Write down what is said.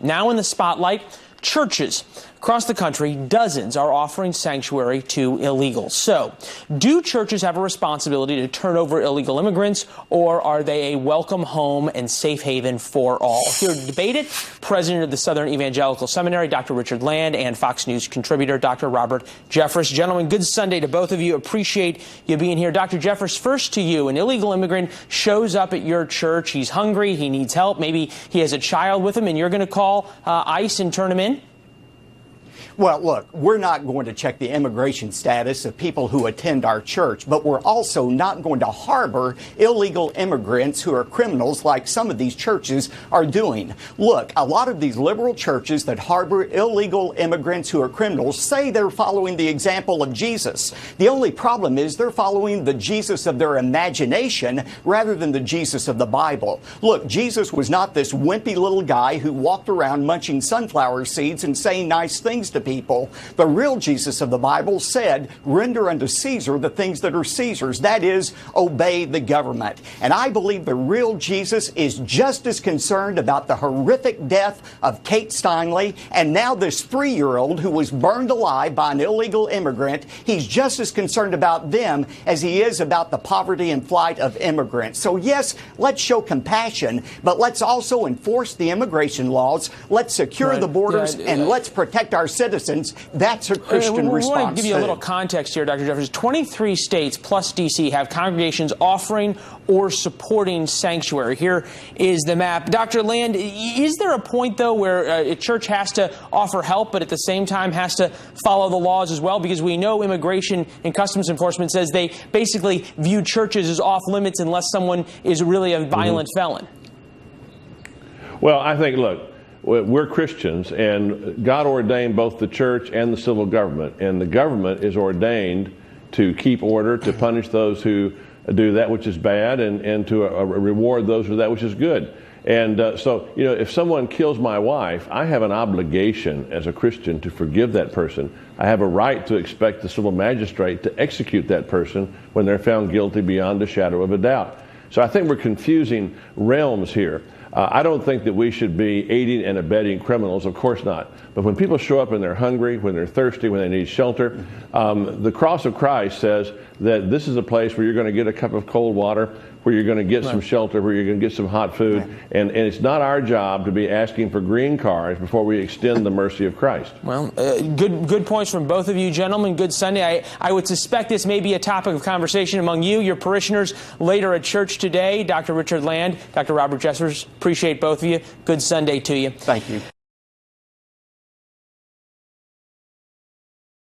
Now in the spotlight, churches across the country, dozens are offering sanctuary to illegals. So, do churches have a responsibility to turn over illegal immigrants, or are they a welcome home and safe haven for all? Here to debate it, President of the Southern Evangelical Seminary, Dr. Richard Land, and Fox News contributor, Dr. Robert Jeffress. Gentlemen, good Sunday to both of you. Appreciate you being here. Dr. Jeffress, first to you. An illegal immigrant shows up at your church. He's hungry. He needs help. Maybe he has a child with him, and you're going to call ICE and turn him in? Well, look, we're not going to check the immigration status of people who attend our church, but we're also not going to harbor illegal immigrants who are criminals like some of these churches are doing. Look, a lot of these liberal churches that harbor illegal immigrants who are criminals say they're following the example of Jesus. The only problem is they're following the Jesus of their imagination rather than the Jesus of the Bible. Look, Jesus was not this wimpy little guy who walked around munching sunflower seeds and saying nice things to people. The real Jesus of the Bible said, render unto Caesar the things that are Caesar's. That is, obey the government. And I believe the real Jesus is just as concerned about the horrific death of Kate Steinle and now this 3-year-old who was burned alive by an illegal immigrant. He's just as concerned about them as he is about the poverty and flight of immigrants. So yes, let's show compassion, but let's also enforce the immigration laws. Let's secure the borders and let's protect our citizens. That's a Christian response. I want to give you a little context here, Dr. Jeffress. 23 states plus D.C. have congregations offering or supporting sanctuary. Here is the map. Dr. Land, is there a point, though, where a church has to offer help, but at the same time has to follow the laws as well? Because we know Immigration and Customs Enforcement says they basically view churches as off limits unless someone is really a violent felon. Well, I think, look, we're Christians, and God ordained both the church and the civil government, and the government is ordained to keep order, to punish those who do that which is bad, and to reward those for that which is good. And so, you know, if someone kills my wife, I have an obligation as a Christian to forgive that person. I have a right to expect the civil magistrate to execute that person when they're found guilty beyond a shadow of a doubt. So I think we're confusing realms here. I don't think that we should be aiding and abetting criminals, of course not. But when people show up and they're hungry, when they're thirsty, when they need shelter, the cross of Christ says that this is a place where you're going to get a cup of cold water, where you're going to get some shelter, where you're going to get some hot food. And it's not our job to be asking for green cards before we extend the mercy of Christ. Well, good points from both of you, gentlemen. Good Sunday. I would suspect this may be a topic of conversation among you, your parishioners, later at church today. Dr. Richard Land, Dr. Robert Jeffress, appreciate both of you. Good Sunday to you. Thank you.